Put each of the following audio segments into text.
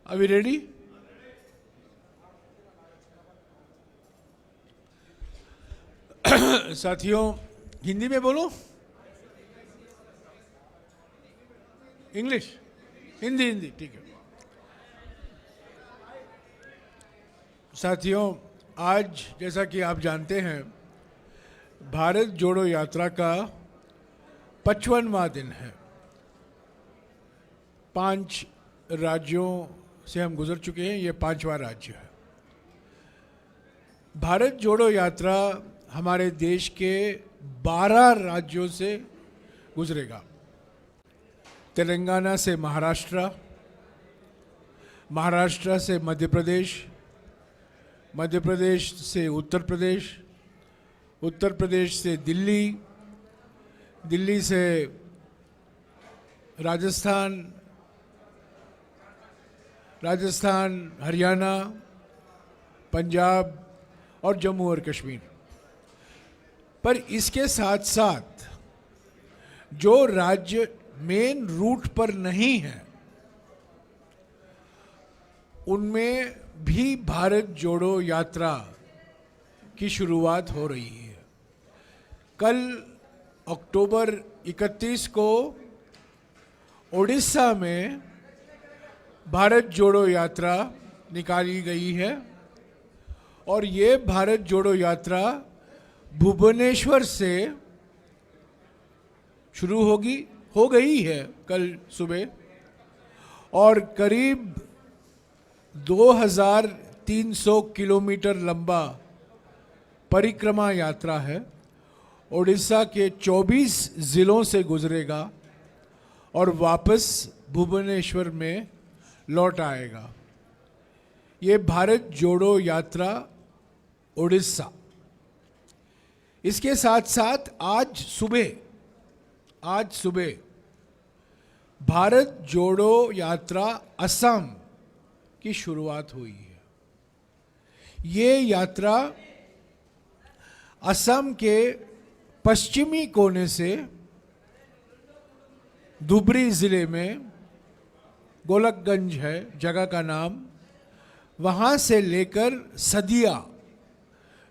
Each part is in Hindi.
Are we ready? साथियों, हिंदी में बोलो, इंग्लिश, हिंदी हिंदी ठीक है। साथियों, आज जैसा कि आप जानते हैं, भारत जोड़ो यात्रा का 55वां दिन है। 5 राज्यों से हम गुजर चुके हैं, ये 5वां राज्य है। भारत जोड़ो यात्रा हमारे देश के 12 राज्यों से गुजरेगा। तेलंगाना से महाराष्ट्र, महाराष्ट्र से मध्य प्रदेश, मध्य प्रदेश से उत्तर प्रदेश, उत्तर प्रदेश से दिल्ली, दिल्ली से राजस्थान, राजस्थान, हरियाणा, पंजाब और जम्मू और कश्मीर। पर इसके साथ साथ जो राज्य मेन रूट पर नहीं है, उनमें भी भारत जोड़ो यात्रा की शुरुआत हो रही है। कल अक्टूबर 31 को ओडिशा में भारत जोड़ो यात्रा निकाली गई है और ये भारत जोड़ो यात्रा भुवनेश्वर से शुरू हो गई है कल सुबह और करीब 2300 किलोमीटर लंबा परिक्रमा यात्रा है। ओडिशा के 24 जिलों से गुजरेगा और वापस भुवनेश्वर में लौट आएगा। ये भारत जोड़ो यात्रा ओडिशा। इसके साथ साथ आज सुबह भारत जोड़ो यात्रा असम की शुरुआत हुई है। ये यात्रा असम के पश्चिमी कोने से धुबरी जिले में, गोलकगंज है जगह का नाम, वहाँ से लेकर सदिया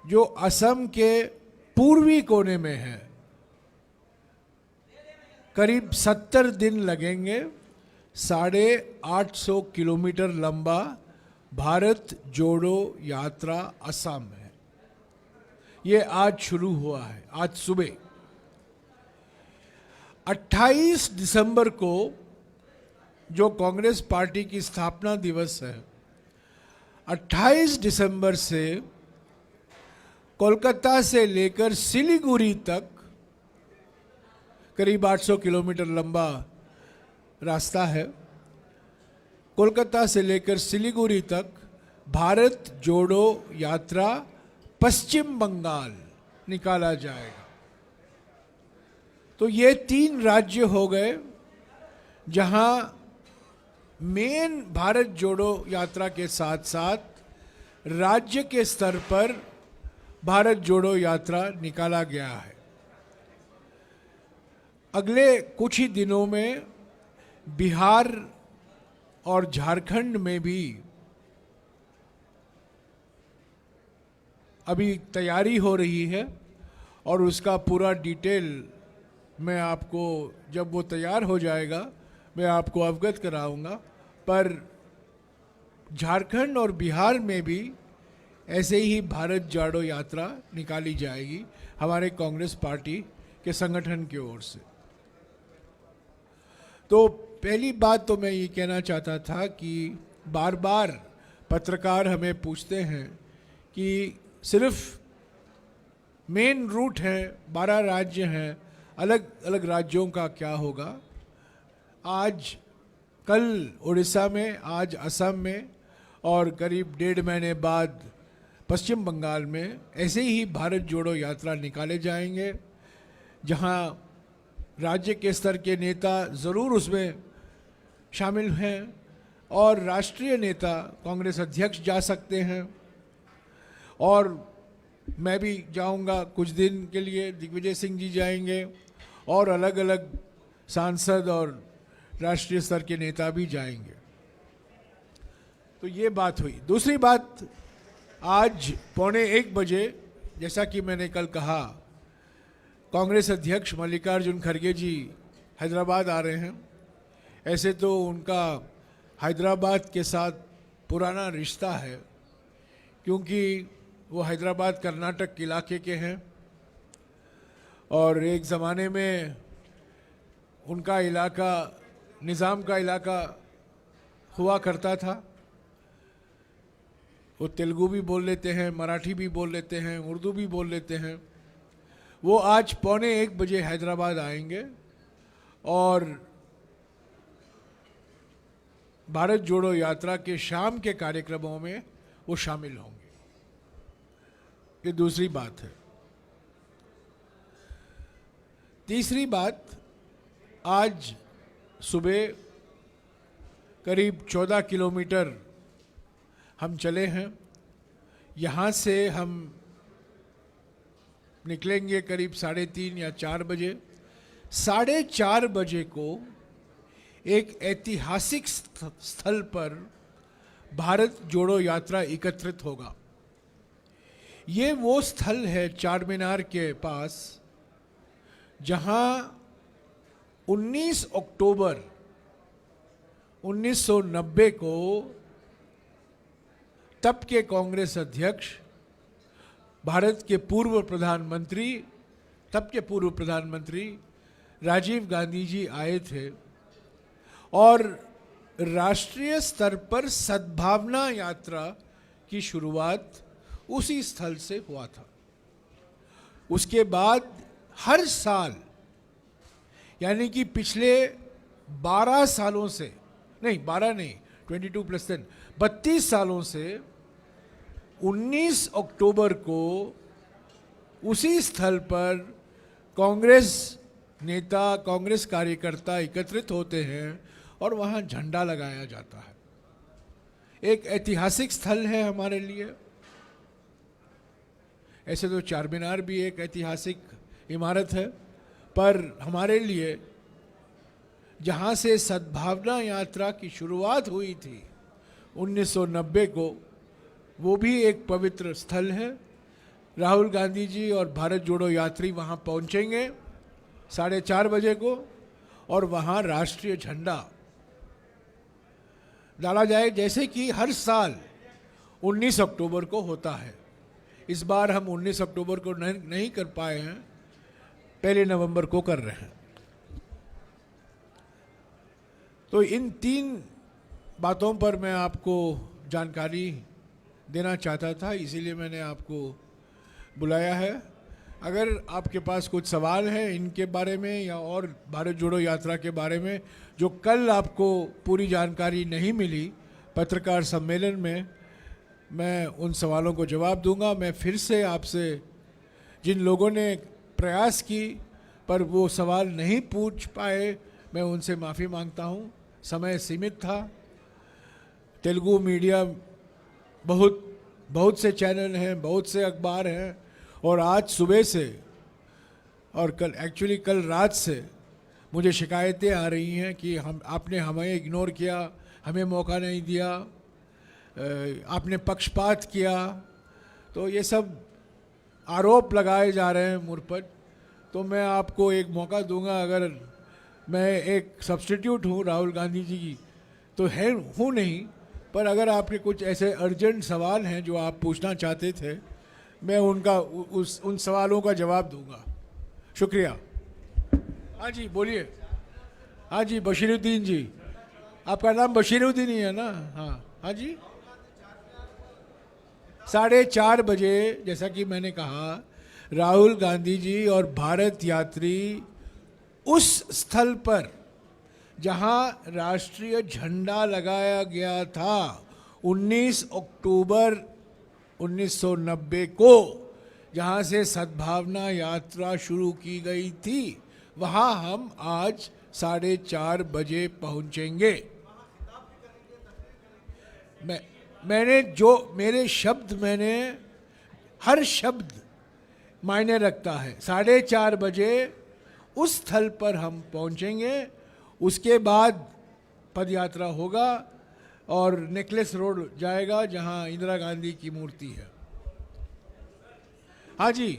जो असम के पूर्वी कोने में है, करीब 70 दिन लगेंगे। 850 किलोमीटर लंबा भारत जोड़ो यात्रा असम है। ये आज शुरू हुआ है, आज सुबह। 28 दिसंबर को जो कांग्रेस पार्टी की स्थापना दिवस है, 28 दिसंबर से कोलकाता से लेकर सिलीगुड़ी तक करीब 800 किलोमीटर लंबा रास्ता है। कोलकाता से लेकर सिलीगुड़ी तक भारत जोड़ो यात्रा पश्चिम बंगाल निकाला जाएगा। तो ये 3 राज्य हो गए जहां मेन भारत जोड़ो यात्रा के साथ साथ राज्य के स्तर पर भारत जोड़ो यात्रा निकाला गया है। अगले कुछ ही दिनों में बिहार और झारखंड में भी अभी तैयारी हो रही है और उसका पूरा डिटेल मैं आपको, जब वो तैयार हो जाएगा, मैं आपको अवगत कराऊंगा। पर झारखंड और बिहार में भी ऐसे ही भारत जोड़ो यात्रा निकाली जाएगी हमारे कांग्रेस पार्टी के संगठन की ओर से। तो पहली बात तो मैं ये कहना चाहता था कि बार बार पत्रकार हमें पूछते हैं कि सिर्फ मेन रूट है, 12 राज्य हैं, अलग अलग राज्यों का क्या होगा। आज कल उड़ीसा में, आज असम में और करीब 1.5 महीने बाद पश्चिम बंगाल में ऐसे ही भारत जोड़ो यात्रा निकाले जाएंगे, जहां राज्य के स्तर के नेता ज़रूर उसमें शामिल हैं और राष्ट्रीय नेता, कांग्रेस अध्यक्ष जा सकते हैं और मैं भी जाऊंगा कुछ दिन के लिए, दिग्विजय सिंह जी जाएंगे और अलग अलग सांसद और राष्ट्रीय स्तर के नेता भी जाएंगे। तो ये बात हुई। दूसरी बात, आज 12:45 जैसा कि मैंने कल कहा, कांग्रेस अध्यक्ष मल्लिकार्जुन खड़गे जी हैदराबाद आ रहे हैं। ऐसे तो उनका हैदराबाद के साथ पुराना रिश्ता है, क्योंकि वो हैदराबाद कर्नाटक इलाके के हैं और एक ज़माने में उनका इलाका निज़ाम का इलाका हुआ करता था। वो तेलुगु भी बोल लेते हैं, मराठी भी बोल लेते हैं, उर्दू भी बोल लेते हैं। वो आज 12:45 हैदराबाद आएंगे और भारत जोड़ो यात्रा के शाम के कार्यक्रमों में वो शामिल होंगे। ये दूसरी बात है। तीसरी बात, आज सुबह करीब 14 किलोमीटर हम चले हैं। यहाँ से हम निकलेंगे करीब 3:30 या 4 बजे। 4:30 बजे को एक ऐतिहासिक स्थल पर भारत जोड़ो यात्रा एकत्रित होगा। ये वो स्थल है चार मीनार के पास, जहाँ 19 अक्टूबर 1990 को तब के कांग्रेस अध्यक्ष, भारत के पूर्व प्रधानमंत्री राजीव गांधी जी आए थे और राष्ट्रीय स्तर पर सद्भावना यात्रा की शुरुआत उसी स्थल से हुआ था। उसके बाद हर साल, यानी कि पिछले 12 सालों से, नहीं 12 नहीं, 22 + 10, 32 सालों से 19 अक्टूबर को उसी स्थल पर कांग्रेस नेता, कांग्रेस कार्यकर्ता एकत्रित होते हैं और वहाँ झंडा लगाया जाता है। एक ऐतिहासिक स्थल है हमारे लिए। ऐसे तो चार मीनार भी एक ऐतिहासिक इमारत है, पर हमारे लिए जहाँ से सद्भावना यात्रा की शुरुआत हुई थी 1990 को, वो भी एक पवित्र स्थल है। राहुल गांधी जी और भारत जोड़ो यात्री वहाँ पहुँचेंगे 4:30 बजे को और वहाँ राष्ट्रीय झंडा डाला जाए, जैसे कि हर साल 19 अक्टूबर को होता है। इस बार हम 19 अक्टूबर को नहीं कर पाए हैं, 1 नवंबर को कर रहे हैं। तो इन 3 बातों पर मैं आपको जानकारी देना चाहता था, इसीलिए मैंने आपको बुलाया है। अगर आपके पास कुछ सवाल है इनके बारे में या और भारत जोड़ो यात्रा के बारे में, जो कल आपको पूरी जानकारी नहीं मिली पत्रकार सम्मेलन में, मैं उन सवालों को जवाब दूंगा। मैं फिर से आपसे, जिन लोगों ने प्रयास की पर वो सवाल नहीं पूछ पाए, मैं उनसे माफ़ी मांगता हूँ। समय सीमित था। तेलुगु मीडिया बहुत से चैनल हैं, बहुत से अखबार हैं, और आज सुबह से और कल रात से मुझे शिकायतें आ रही हैं कि आपने हमें इग्नोर किया, हमें मौका नहीं दिया, आपने पक्षपात किया। तो ये सब आरोप लगाए जा रहे हैं मुझ पर। तो मैं आपको एक मौका दूंगा। अगर मैं एक सब्स्टिट्यूट हूँ राहुल गांधी जी की, तो हूँ नहीं, पर अगर आपके कुछ ऐसे अर्जेंट सवाल हैं जो आप पूछना चाहते थे, मैं उन सवालों का जवाब दूंगा। शुक्रिया। हाँ जी, बोलिए। हाँ जी, बशीरुद्दीन जी, आपका नाम बशीरुद्दीन ही है ना? हाँ जी। 4:30 बजे, जैसा कि मैंने कहा, राहुल गांधी जी और भारत यात्री उस स्थल पर जहां राष्ट्रीय झंडा लगाया गया था 19 अक्टूबर 1990 को, जहां से सद्भावना यात्रा शुरू की गई थी, वहां हम आज 4:30 बजे पहुंचेंगे। मैंने हर शब्द मायने रखता है। 4:30 बजे उस स्थल पर हम पहुंचेंगे। उसके बाद पद यात्रा होगा, और नेकलेस रोड जाएगा जहां इंदिरा गांधी की मूर्ति है। हाँ जी,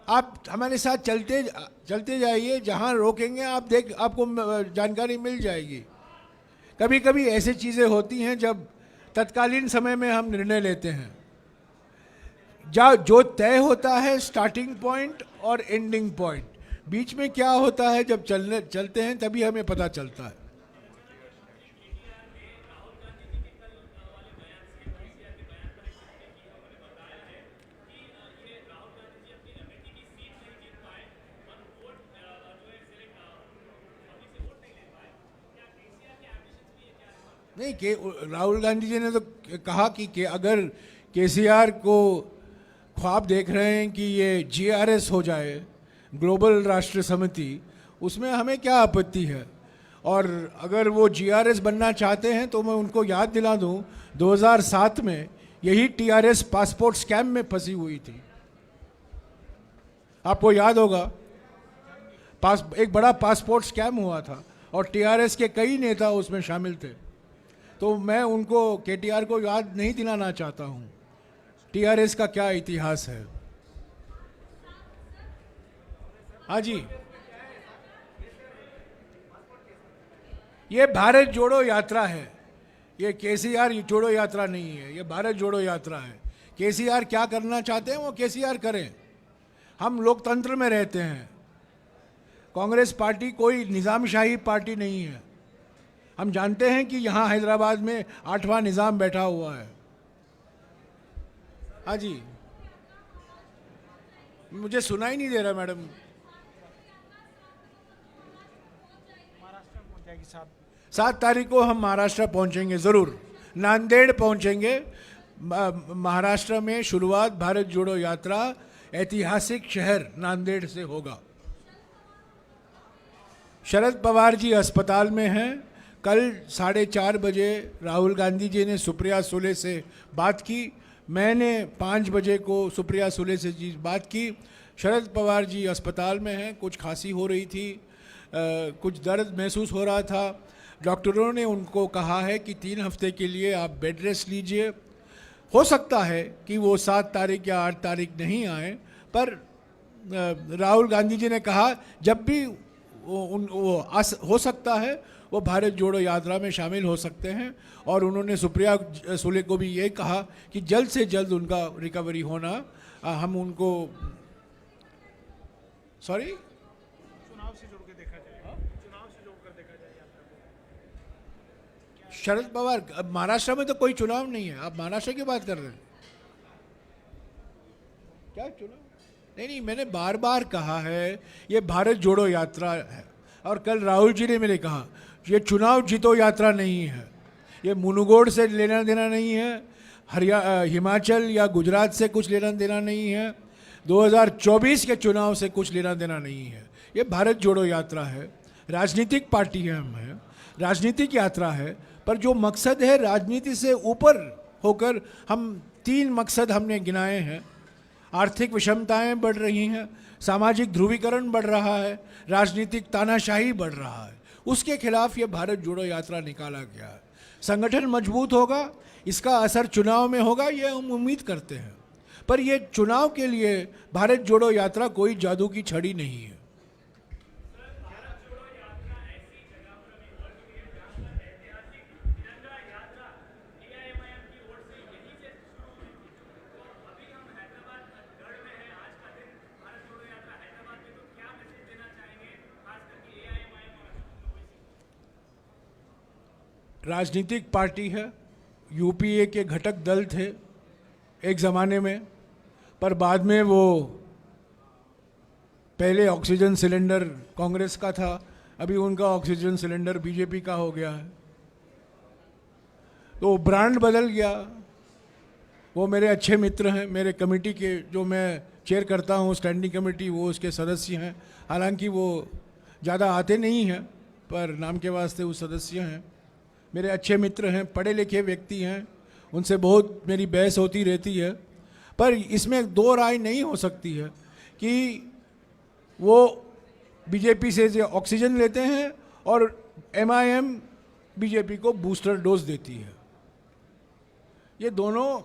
आप हमारे साथ चलते चलते जाइए, जहां रोकेंगे आपको जानकारी मिल जाएगी। कभी कभी ऐसी चीज़ें होती हैं जब तत्कालीन समय में हम निर्णय लेते हैं, जो तय होता है स्टार्टिंग पॉइंट और एंडिंग पॉइंट, बीच में क्या होता है जब चलते हैं तभी हमें पता चलता है। नहीं, राहुल गांधी जी ने तो कहा कि अगर केसीआर को ख्वाब देख रहे हैं कि ये जीआरएस हो जाए, ग्लोबल राष्ट्र समिति, उसमें हमें क्या आपत्ति है। और अगर वो जीआरएस बनना चाहते हैं तो मैं उनको याद दिला दूं, 2007 में यही टीआरएस पासपोर्ट स्कैम में फंसी हुई थी, आपको याद होगा। एक बड़ा पासपोर्ट स्कैम हुआ था और टीआरएस के कई नेता उसमें शामिल थे। तो मैं उनको, केटीआर को याद नहीं दिलाना चाहता हूं टीआरएस का क्या इतिहास है। हाँ जी, ये भारत जोड़ो यात्रा है, ये केसीआर जोड़ो यात्रा नहीं है, ये भारत जोड़ो यात्रा है। केसीआर क्या करना चाहते हैं वो केसीआर करें, हम लोकतंत्र में रहते हैं। कांग्रेस पार्टी कोई निज़ामशाही पार्टी नहीं है। हम जानते हैं कि यहाँ हैदराबाद में 8वां निज़ाम बैठा हुआ है। हाँ जी, मुझे सुनाई नहीं दे रहा मैडम। महाराष्ट्र पहुंच जाएगी 7 तारीख को हम महाराष्ट्र पहुंचेंगे, ज़रूर नांदेड़ पहुंचेंगे। महाराष्ट्र में शुरुआत भारत जोड़ो यात्रा ऐतिहासिक शहर नांदेड़ से होगा। शरद पवार जी अस्पताल में हैं। कल 4:30 बजे राहुल गांधी जी ने सुप्रिया सुले से बात की, मैंने 5 बजे को सुप्रिया सुले से जी बात की। शरद पवार जी अस्पताल में हैं, कुछ खांसी हो रही थी, कुछ दर्द महसूस हो रहा था। डॉक्टरों ने उनको कहा है कि 3 हफ्ते के लिए आप बेड रेस्ट लीजिए। हो सकता है कि वो 7 तारीख या 8 तारीख नहीं आए, पर राहुल गांधी जी ने कहा जब भी हो सकता है वो भारत जोड़ो यात्रा में शामिल हो सकते हैं। और उन्होंने सुप्रिया सुले को भी ये कहा कि जल्द से जल्द उनका रिकवरी होना, हम उनको चुनाव से जोड़ के देखा जाए, चुनाव से जोड़कर देखा जाए यात्रा को। शरद पवार, महाराष्ट्र में तो कोई चुनाव नहीं है, आप महाराष्ट्र की बात कर रहे हैं क्या? चुनाव नहीं, मैंने बार बार कहा है ये भारत जोड़ो यात्रा है। और कल राहुल जी ने मेरे कहा ये चुनाव जीतो यात्रा नहीं है, ये मुनुगोड़ से लेना देना नहीं है, हिमाचल या गुजरात से कुछ लेना देना नहीं है, 2024 के चुनाव से कुछ लेना देना नहीं है। ये भारत जोड़ो यात्रा है, राजनीतिक पार्टी है, हम हैं, राजनीतिक यात्रा है। पर जो मकसद है राजनीति से ऊपर होकर, हम 3 मकसद हमने गिनाए हैं। आर्थिक विषमताएं बढ़ रही हैं, सामाजिक ध्रुवीकरण बढ़ रहा है, राजनीतिक तानाशाही बढ़ रहा है, उसके खिलाफ ये भारत जोड़ो यात्रा निकाला गया है। संगठन मजबूत होगा, इसका असर चुनाव में होगा, ये हम उम्मीद करते हैं। पर ये चुनाव के लिए भारत जोड़ो यात्रा कोई जादू की छड़ी नहीं है। राजनीतिक पार्टी है, यूपीए के घटक दल थे एक ज़माने में, पर बाद में वो पहले ऑक्सीजन सिलेंडर कांग्रेस का था, अभी उनका ऑक्सीजन सिलेंडर बीजेपी का हो गया है। तो ब्रांड बदल गया। वो मेरे अच्छे मित्र हैं, मेरे कमेटी के, जो मैं चेयर करता हूँ स्टैंडिंग कमेटी, वो उसके सदस्य हैं। हालांकि वो ज़्यादा आते नहीं हैं, पर नाम के वास्ते वो सदस्य हैं। मेरे अच्छे मित्र हैं, पढ़े लिखे व्यक्ति हैं, उनसे बहुत मेरी बहस होती रहती है। पर इसमें 2 राय नहीं हो सकती है कि वो बीजेपी से जो ऑक्सीजन लेते हैं और एमआईएम बीजेपी को बूस्टर डोज देती है। ये दोनों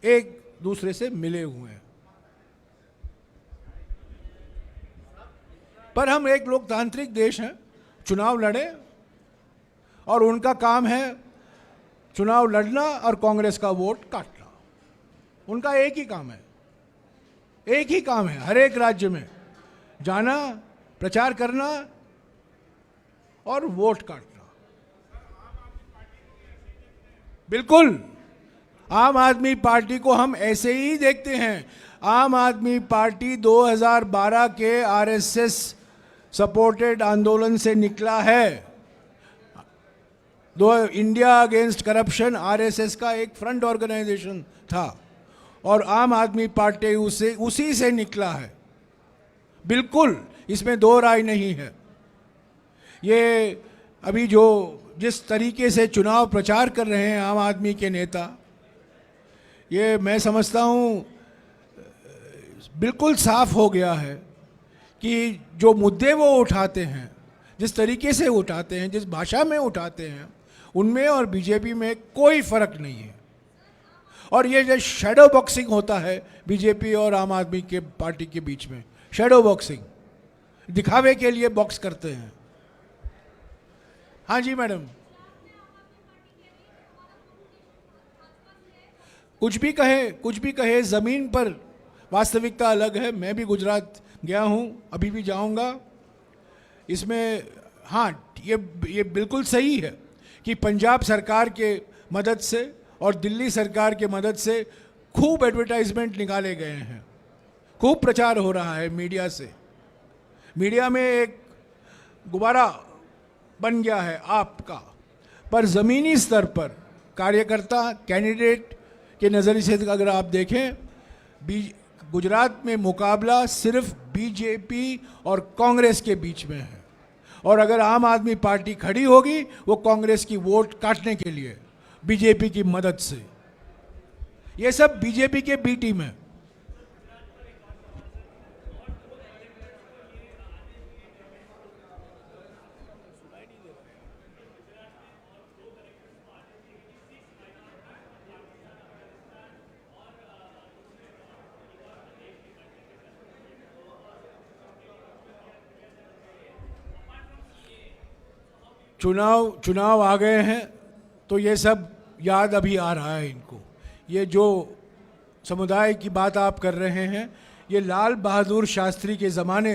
एक दूसरे से मिले हुए हैं। पर हम एक लोकतांत्रिक देश हैं, चुनाव लड़े और उनका काम है चुनाव लड़ना और कांग्रेस का वोट काटना। उनका एक ही काम है, एक ही काम है हर एक राज्य में जाना, प्रचार करना और वोट काटना। बिल्कुल, आम आदमी पार्टी को हम ऐसे ही देखते हैं। आम आदमी पार्टी 2012 के आरएसएस सपोर्टेड आंदोलन से निकला है। इंडिया अगेंस्ट करप्शन आरएसएस का एक फ्रंट ऑर्गेनाइजेशन था और आम आदमी पार्टी उसी से निकला है। बिल्कुल, इसमें दो राय नहीं है। ये अभी जिस तरीके से चुनाव प्रचार कर रहे हैं आम आदमी के नेता, ये मैं समझता हूँ बिल्कुल साफ हो गया है कि जो मुद्दे वो उठाते हैं, जिस तरीके से उठाते हैं, जिस भाषा में उठाते हैं, उनमें और बीजेपी में कोई फर्क नहीं है। और ये जो शैडो बॉक्सिंग होता है बीजेपी और आम आदमी के पार्टी के बीच में, शैडो बॉक्सिंग, दिखावे के लिए बॉक्स करते हैं। हाँ जी मैडम, कुछ भी कहे, ज़मीन पर वास्तविकता अलग है। मैं भी गुजरात गया हूँ, अभी भी जाऊँगा। इसमें हाँ, ये बिल्कुल सही है कि पंजाब सरकार के मदद से और दिल्ली सरकार के मदद से खूब एडवर्टाइजमेंट निकाले गए हैं, खूब प्रचार हो रहा है मीडिया से। मीडिया में एक गुब्बारा बन गया है आपका, पर ज़मीनी स्तर पर कार्यकर्ता कैंडिडेट के नज़रिए से अगर आप देखें, गुजरात में मुकाबला सिर्फ बीजेपी और कांग्रेस के बीच में है। और अगर आम आदमी पार्टी खड़ी होगी वो कांग्रेस की वोट काटने के लिए बीजेपी की मदद से। ये सब बीजेपी के बी टीम है। चुनाव आ गए हैं तो ये सब याद अभी आ रहा है इनको। ये जो समुदाय की बात आप कर रहे हैं, ये लाल बहादुर शास्त्री के ज़माने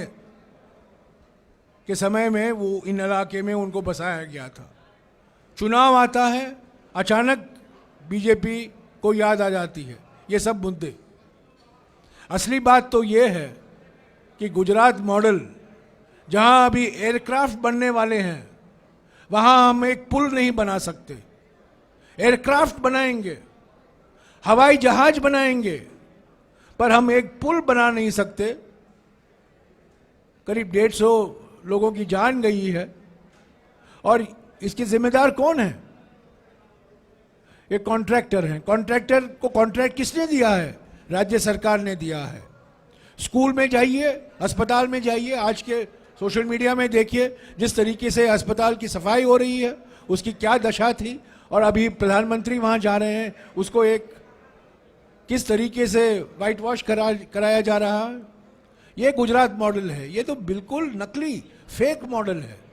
के समय में वो इन इलाके में उनको बसाया गया था। चुनाव आता है, अचानक बीजेपी को याद आ जाती है ये सब मुद्दे। असली बात तो ये है कि गुजरात मॉडल, जहां अभी एयरक्राफ्ट बनने वाले हैं, वहां हम एक पुल नहीं बना सकते। एयरक्राफ्ट बनाएंगे, हवाई जहाज बनाएंगे, पर हम एक पुल बना नहीं सकते। करीब 150 लोगों की जान गई है और इसके जिम्मेदार कौन है? ये कॉन्ट्रैक्टर हैं। कॉन्ट्रैक्टर को कॉन्ट्रैक्ट किसने दिया है? राज्य सरकार ने दिया है। स्कूल में जाइए, अस्पताल में जाइए, आज के सोशल मीडिया में देखिए जिस तरीके से अस्पताल की सफाई हो रही है, उसकी क्या दशा थी। और अभी प्रधानमंत्री वहां जा रहे हैं, उसको एक किस तरीके से वाइट वॉश कराया जा रहा है। ये गुजरात मॉडल है। ये तो बिल्कुल नकली फेक मॉडल है।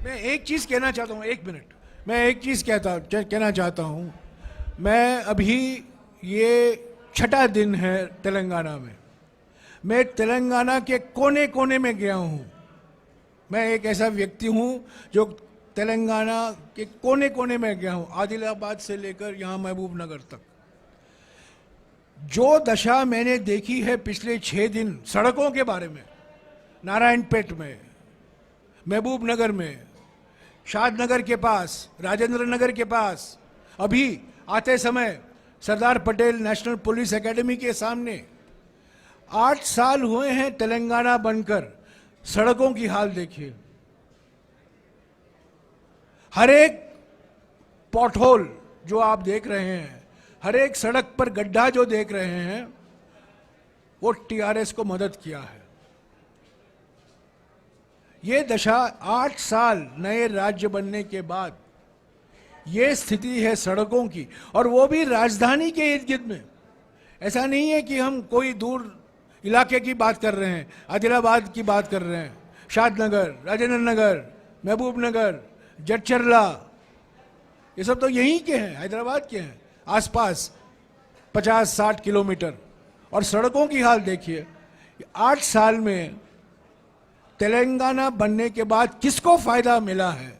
मैं एक चीज कहना चाहता हूं, एक मिनट, मैं एक चीज कहना चाहता हूं। मैं अभी ये 6ठा दिन है तेलंगाना में। मैं तेलंगाना के कोने कोने में गया हूं। मैं एक ऐसा व्यक्ति हूं जो तेलंगाना के कोने कोने में गया हूं, आदिलाबाद से लेकर यहां महबूब नगर तक। जो दशा मैंने देखी है पिछले 6 दिन सड़कों के बारे में, नारायणपेट में, महबूब नगर में, शादनगर के पास, राजेंद्र नगर के पास, अभी आते समय Sardar Patel national police academy के सामने, 8 साल हुए हैं तेलंगाना बनकर। सड़कों की हाल देखिए। हर एक पॉटहोल जो आप देख रहे हैं, हर एक सड़क पर गड्ढा जो देख रहे हैं, वो टीआरएस को मदद किया है। ये दशा 8 साल नए राज्य बनने के बाद ये स्थिति है सड़कों की, और वो भी राजधानी के इर्द गिर्द में। ऐसा नहीं है कि हम कोई दूर इलाके की बात कर रहे हैं, आदिलाबाद की बात कर रहे हैं, शादनगर, राजेंद्र नगर, महबूब नगर, जटचरला, ये सब तो यहीं के हैं, हैदराबाद के हैं, आसपास 50-60 किलोमीटर। और सड़कों की हाल देखिए, 8 साल में तेलंगाना बनने के बाद किसको फायदा मिला है,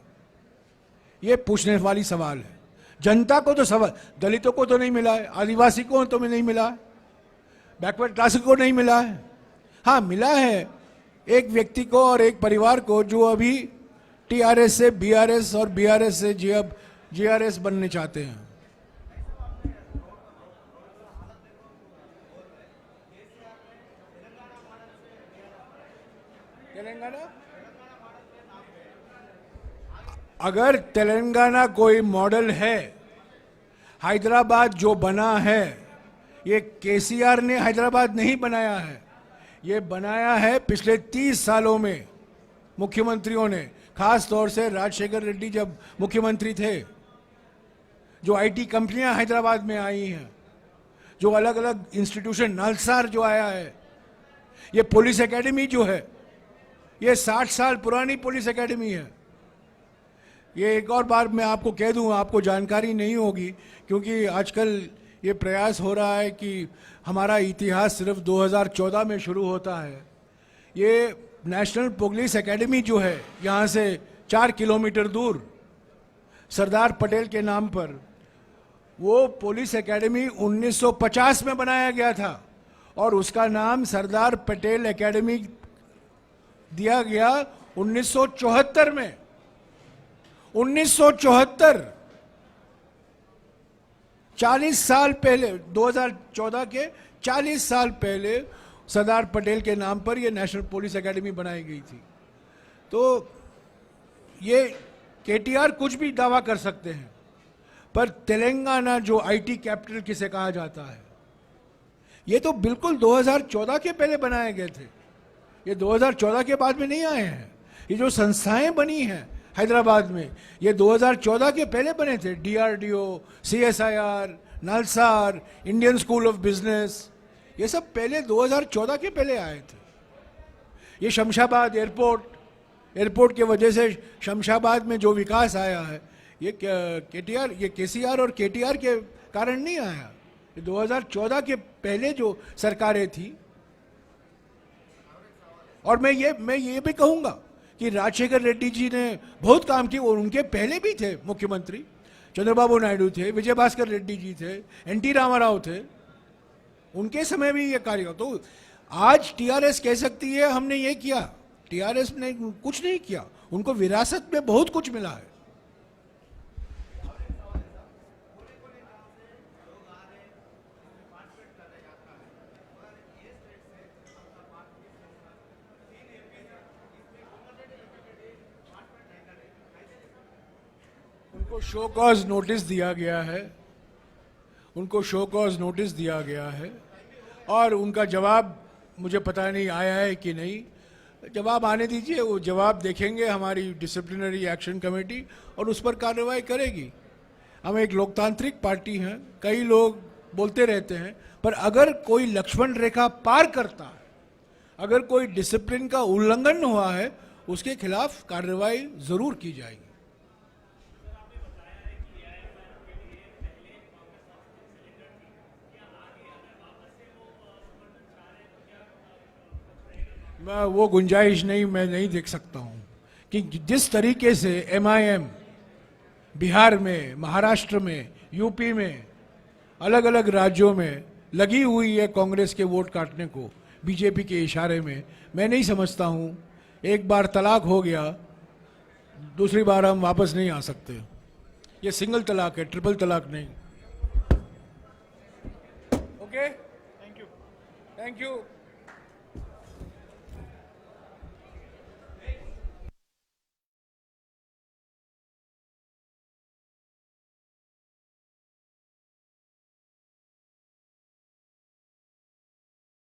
ये पूछने वाली सवाल है। जनता को तो सवाल, दलितों को तो नहीं मिला है, आदिवासी को तो नहीं मिला है, बैकवर्ड क्लास को नहीं मिला है। हाँ, मिला है एक व्यक्ति को और एक परिवार को जो अभी टीआरएस से बीआरएस और बीआरएस से जीआरएस बनने चाहते हैं। तेलंगाना, अगर तेलंगाना कोई मॉडल है, हैदराबाद जो बना है, ये केसीआर ने हैदराबाद नहीं बनाया है, ये बनाया है पिछले 30 सालों में मुख्यमंत्रियों ने, खास तौर से राजशेखर रेड्डी जब मुख्यमंत्री थे। जो आईटी कंपनियां हैदराबाद में आई हैं, जो अलग अलग इंस्टीट्यूशन, नलसार जो आया है, ये पुलिस एकेडमी जो है, ये 60 साल पुरानी पुलिस एकेडमी है। ये एक और बार मैं आपको कह दूं, आपको जानकारी नहीं होगी, क्योंकि आजकल ये प्रयास हो रहा है कि हमारा इतिहास सिर्फ 2014 में शुरू होता है। ये नेशनल पुलिस एकेडमी जो है, यहाँ से 4 किलोमीटर दूर सरदार पटेल के नाम पर, वो पुलिस एकेडमी 1950 में बनाया गया था और उसका नाम सरदार पटेल एकेडमी दिया गया 1974 में। 1974, 40 साल पहले, 2014 के 40 साल पहले सरदार पटेल के नाम पर यह नेशनल पुलिस एकेडमी बनाई गई थी। तो ये केटीआर कुछ भी दावा कर सकते हैं, पर तेलंगाना जो आईटी कैपिटल किसे कहा जाता है, ये तो बिल्कुल 2014 के पहले बनाए गए थे। ये 2014 के बाद में नहीं आए हैं। ये जो संस्थाएं बनी हैं हैदराबाद में, ये 2014 के पहले बने थे। DRDO, CSIR, NALSAR, Indian School of Business, ये सब पहले 2014 के पहले आए थे। ये शमशाबाद एयरपोर्ट के वजह से शमशाबाद में जो विकास आया है, ये केटीआर, ये केसीआर और केटीआर के कारण नहीं आया। ये 2014 के पहले जो सरकारें थी। और मैं ये भी कहूंगा कि राजशेखर रेड्डी जी ने बहुत काम किया, और उनके पहले भी थे मुख्यमंत्री, चंद्रबाबू नायडू थे, विजय भास्कर रेड्डी जी थे, एनटी रामाराव थे, उनके समय भी ये कार्य। तो आज टीआरएस कह सकती है हमने ये किया, टीआरएस ने कुछ नहीं किया, उनको विरासत में बहुत कुछ मिला है। उनको शो कॉज नोटिस दिया गया है, उनको शो कॉज नोटिस दिया गया है, और उनका जवाब मुझे पता नहीं आया है कि नहीं। जवाब आने दीजिए, वो जवाब देखेंगे हमारी डिसिप्लिनरी एक्शन कमेटी और उस पर कार्रवाई करेगी। हम एक लोकतांत्रिक पार्टी हैं, कई लोग बोलते रहते हैं, पर अगर कोई लक्ष्मण रेखा पार करता है, अगर कोई डिसिप्लिन का उल्लंघन हुआ है, उसके खिलाफ कार्रवाई जरूर की जाएगी। मैं वो गुंजाइश नहीं, मैं नहीं देख सकता हूं कि जिस तरीके से एमआईएम बिहार में, महाराष्ट्र में, यूपी में, अलग अलग राज्यों में लगी हुई है कांग्रेस के वोट काटने को बीजेपी के इशारे में, मैं नहीं समझता हूं। एक बार तलाक हो गया, दूसरी बार हम वापस नहीं आ सकते। ये सिंगल तलाक है, ट्रिपल तलाक नहीं। Okay, thank you.